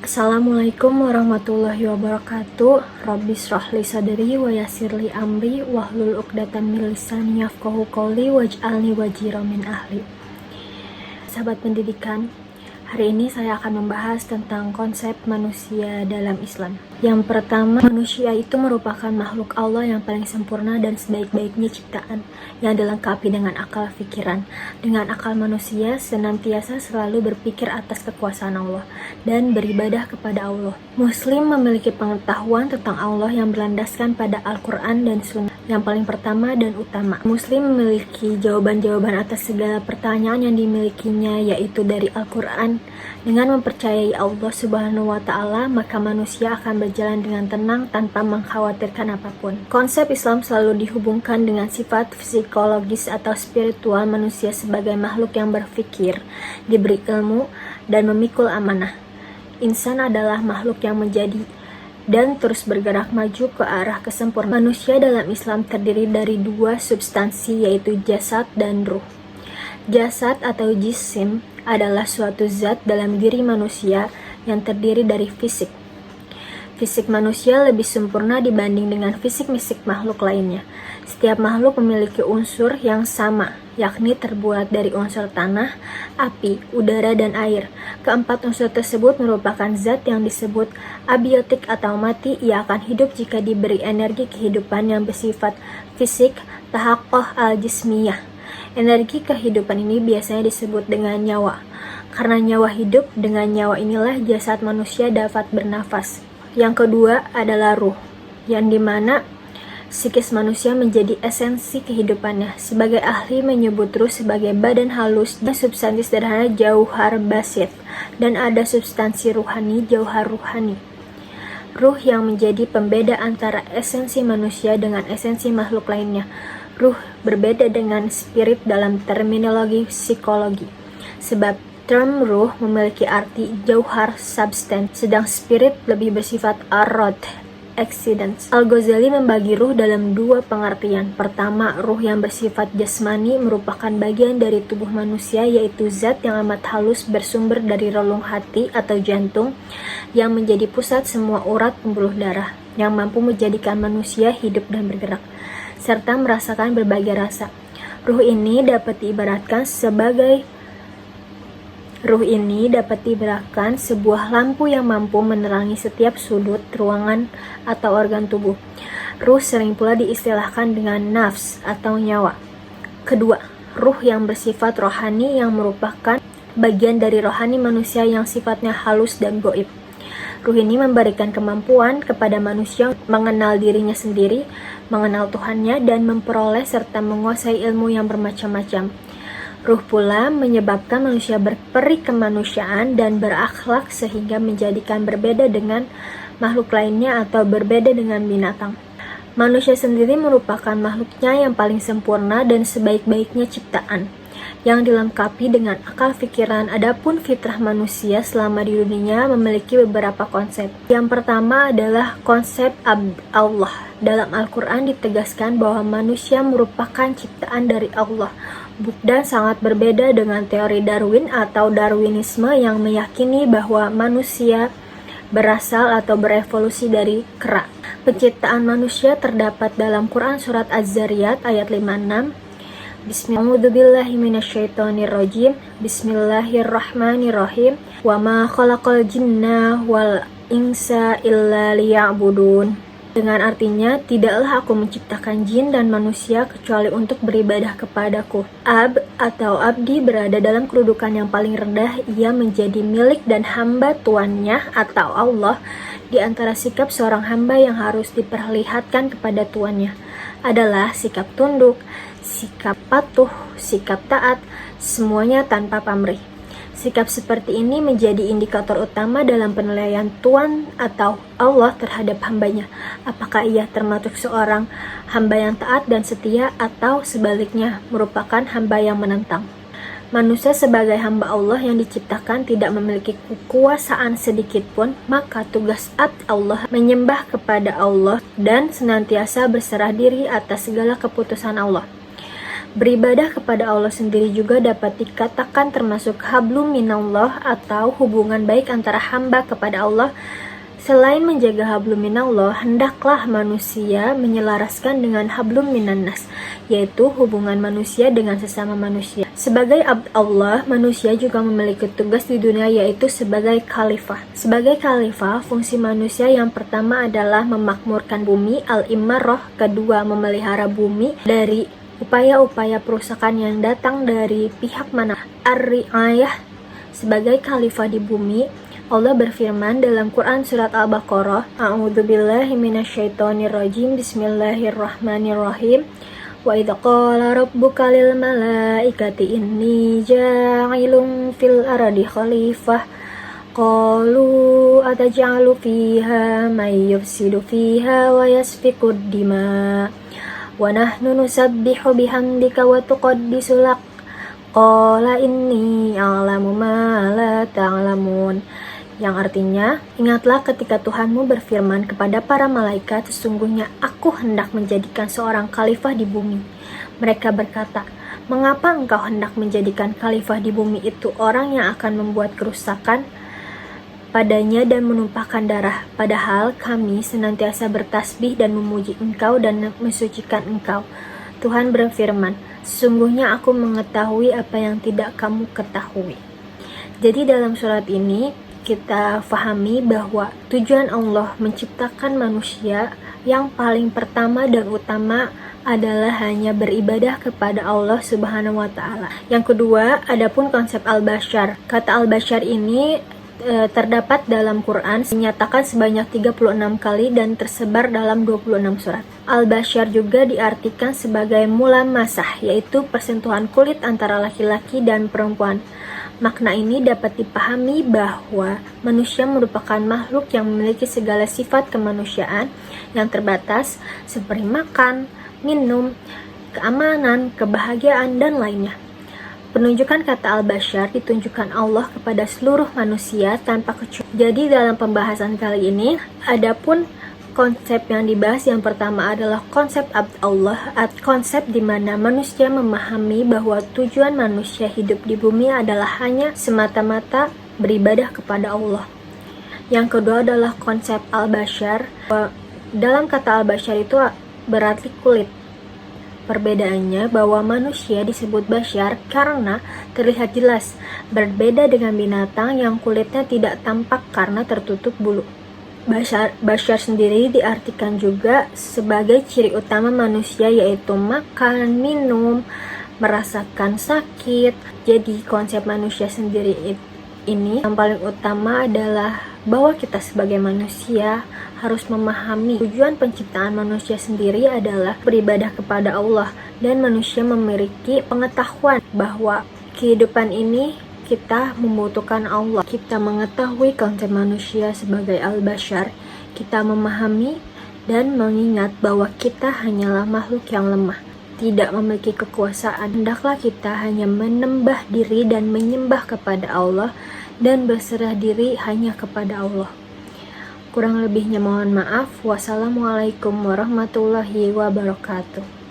Assalamualaikum warahmatullahi wabarakatuh. Rabbi shrah li sadri wa yassir li amri wahlul 'uqdatam min lisani yafqahu qawli waj'alni waziran min ahli. Sahabat pendidikan, hari ini saya akan membahas tentang konsep manusia dalam Islam. Yang pertama, manusia itu merupakan makhluk Allah yang paling sempurna dan sebaik-baiknya ciptaan yang dilengkapi dengan akal pikiran. Dengan akal manusia senantiasa selalu berpikir atas kekuasaan Allah dan beribadah kepada Allah. Muslim memiliki pengetahuan tentang Allah yang berlandaskan pada Al-Quran dan Sunnah yang paling pertama dan utama. Muslim memiliki jawaban-jawaban atas segala pertanyaan yang dimilikinya, yaitu dari Al-Quran. Dengan mempercayai Allah Subhanahu wa Ta'ala, maka manusia akan berjalan dengan tenang tanpa mengkhawatirkan apapun. Konsep Islam selalu dihubungkan dengan sifat psikologis atau spiritual manusia sebagai makhluk yang berpikir, diberi ilmu, dan memikul amanah. Insan adalah makhluk yang menjadi dan terus bergerak maju ke arah kesempurnaan. Manusia dalam Islam terdiri dari dua substansi, yaitu jasad dan ruh. Jasad atau jisim adalah suatu zat dalam diri manusia yang terdiri dari fisik. Fisik manusia lebih sempurna dibanding dengan fisik-fisik makhluk lainnya. Setiap makhluk memiliki unsur yang sama, yakni terbuat dari unsur tanah, api, udara, dan air. Keempat unsur tersebut merupakan zat yang disebut abiotik atau mati. Ia akan hidup jika diberi energi kehidupan yang bersifat fisik, tahaqqoh al-jismiyah. Energi kehidupan ini biasanya disebut dengan nyawa. Karena nyawa hidup, dengan nyawa inilah jasad manusia dapat bernafas. Yang kedua adalah ruh, yang dimana psikis manusia menjadi esensi kehidupannya. Sebagai ahli menyebut ruh sebagai badan halus dan substansi sederhana jauhar basit, dan ada substansi ruhani jauhar ruhani. Ruh yang menjadi pembeda antara esensi manusia dengan esensi makhluk lainnya. Ruh berbeda dengan spirit dalam terminologi psikologi, sebab term ruh memiliki arti jauhar substance, sedang spirit lebih bersifat arad accidents. Al-Ghazali membagi ruh dalam dua pengertian. Pertama, ruh yang bersifat jasmani merupakan bagian dari tubuh manusia, yaitu zat yang amat halus bersumber dari relung hati atau jantung yang menjadi pusat semua urat pembuluh darah yang mampu menjadikan manusia hidup dan bergerak serta merasakan berbagai rasa. Ruh ini dapat diibaratkan sebuah lampu yang mampu menerangi setiap sudut ruangan atau organ tubuh. Ruh sering pula diistilahkan dengan nafs atau nyawa. Kedua, ruh yang bersifat rohani yang merupakan bagian dari rohani manusia yang sifatnya halus dan goib. Ruh ini memberikan kemampuan kepada manusia mengenal dirinya sendiri, mengenal Tuhannya, dan memperoleh serta menguasai ilmu yang bermacam-macam. Ruh pula menyebabkan manusia berperi kemanusiaan dan berakhlak sehingga menjadikan berbeda dengan makhluk lainnya atau berbeda dengan binatang. Manusia sendiri merupakan makhluknya yang paling sempurna dan sebaik-baiknya ciptaan, yang dilengkapi dengan akal pikiran. Adapun fitrah manusia selama di dunia memiliki beberapa konsep. Yang pertama adalah konsep Allah. Dalam Al-Quran ditegaskan bahwa manusia merupakan ciptaan dari Allah, dan sangat berbeda dengan teori Darwin atau Darwinisme yang meyakini bahwa manusia berasal atau berevolusi dari kera. Penciptaan manusia terdapat dalam Quran surat Az-Zariyat ayat 56. Bismillahirrahmanirrahim. Wa ma khalaqal jinna wal insa illa liya'budun. Dengan artinya, tidaklah aku menciptakan jin dan manusia kecuali untuk beribadah kepadaku. Ab atau abdi berada dalam kedudukan yang paling rendah. Ia menjadi milik dan hamba tuannya atau Allah. Di antara sikap seorang hamba yang harus diperlihatkan kepada tuannya adalah sikap tunduk, sikap patuh, sikap taat, semuanya tanpa pamrih. Sikap seperti ini menjadi indikator utama dalam penilaian Tuhan atau Allah terhadap hambanya. Apakah ia termasuk seorang hamba yang taat dan setia atau sebaliknya merupakan hamba yang menentang. Manusia sebagai hamba Allah yang diciptakan tidak memiliki kekuasaan sedikit pun, maka tugas Allah menyembah kepada Allah dan senantiasa berserah diri atas segala keputusan Allah. Beribadah kepada Allah sendiri juga dapat dikatakan termasuk hablum minallah atau hubungan baik antara hamba kepada Allah. Selain menjaga hablum minallah, hendaklah manusia menyelaraskan dengan hablum minannas, yaitu hubungan manusia dengan sesama manusia. Sebagai abd Allah, manusia juga memiliki tugas di dunia, yaitu sebagai khalifah. Sebagai khalifah, fungsi manusia yang pertama adalah memakmurkan bumi, al-imarah, kedua memelihara bumi dari upaya-upaya perusakan yang datang dari pihak mana. Ar-ri'ayah, sebagai khalifah di bumi, Allah berfirman dalam Quran surat Al-Baqarah, A'udzubillahi minasyaitonirrajim, Bismillahirrahmanirrahim. Wa idza qala rabbuka lil malaikati inni ja'ilun fil ardi khalifah qalu ataj'alu fiha may yufsidu fiha wa yasfikud dima wa nahnu nusabbihu bihamdika wa tuqaddisu lak qala inni a'lamu ma la ta'lamun. Yang artinya, ingatlah ketika Tuhanmu berfirman kepada para malaikat, sesungguhnya aku hendak menjadikan seorang khalifah di bumi. Mereka berkata, mengapa engkau hendak menjadikan khalifah di bumi itu orang yang akan membuat kerusakan padanya dan menumpahkan darah, padahal kami senantiasa bertasbih dan memuji engkau dan mensucikan engkau. Tuhan berfirman, sesungguhnya aku mengetahui apa yang tidak kamu ketahui. Jadi dalam surat ini, kita fahami bahwa tujuan Allah menciptakan manusia yang paling pertama dan utama adalah hanya beribadah kepada Allah Subhanahu wa Ta'ala. Yang kedua, adapun konsep al-bashar. Kata al-bashar ini terdapat dalam Quran, dinyatakan sebanyak 36 kali dan tersebar dalam 26 surat. Al-bashar juga diartikan sebagai mulamasah, yaitu persentuhan kulit antara laki-laki dan perempuan. Makna ini dapat dipahami bahwa manusia merupakan makhluk yang memiliki segala sifat kemanusiaan yang terbatas seperti makan, minum, keamanan, kebahagiaan, dan lainnya. Penunjukan kata al-bashar ditunjukkan Allah kepada seluruh manusia tanpa kecuali. Jadi dalam pembahasan kali ini, adapun konsep yang dibahas yang pertama adalah konsep abd Allah, konsep di mana manusia memahami bahwa tujuan manusia hidup di bumi adalah hanya semata-mata beribadah kepada Allah. Yang kedua adalah konsep al-bashar. Dalam kata al-bashar itu berarti kulit. Perbedaannya bahwa manusia disebut bashar karena terlihat jelas, berbeda dengan binatang yang kulitnya tidak tampak karena tertutup bulu. Bashar sendiri diartikan juga sebagai ciri utama manusia, yaitu makan, minum, merasakan sakit. Jadi konsep manusia sendiri ini yang paling utama adalah bahwa kita sebagai manusia harus memahami tujuan penciptaan manusia sendiri adalah beribadah kepada Allah, dan manusia memiliki pengetahuan bahwa kehidupan ini kita membutuhkan Allah. Kita mengetahui konsep manusia sebagai al-bashar. Kita memahami dan mengingat bahwa kita hanyalah makhluk yang lemah, tidak memiliki kekuasaan. Hendaklah kita hanya menembah diri dan menyembah kepada Allah dan berserah diri hanya kepada Allah. Kurang lebihnya mohon maaf. Wassalamualaikum warahmatullahi wabarakatuh.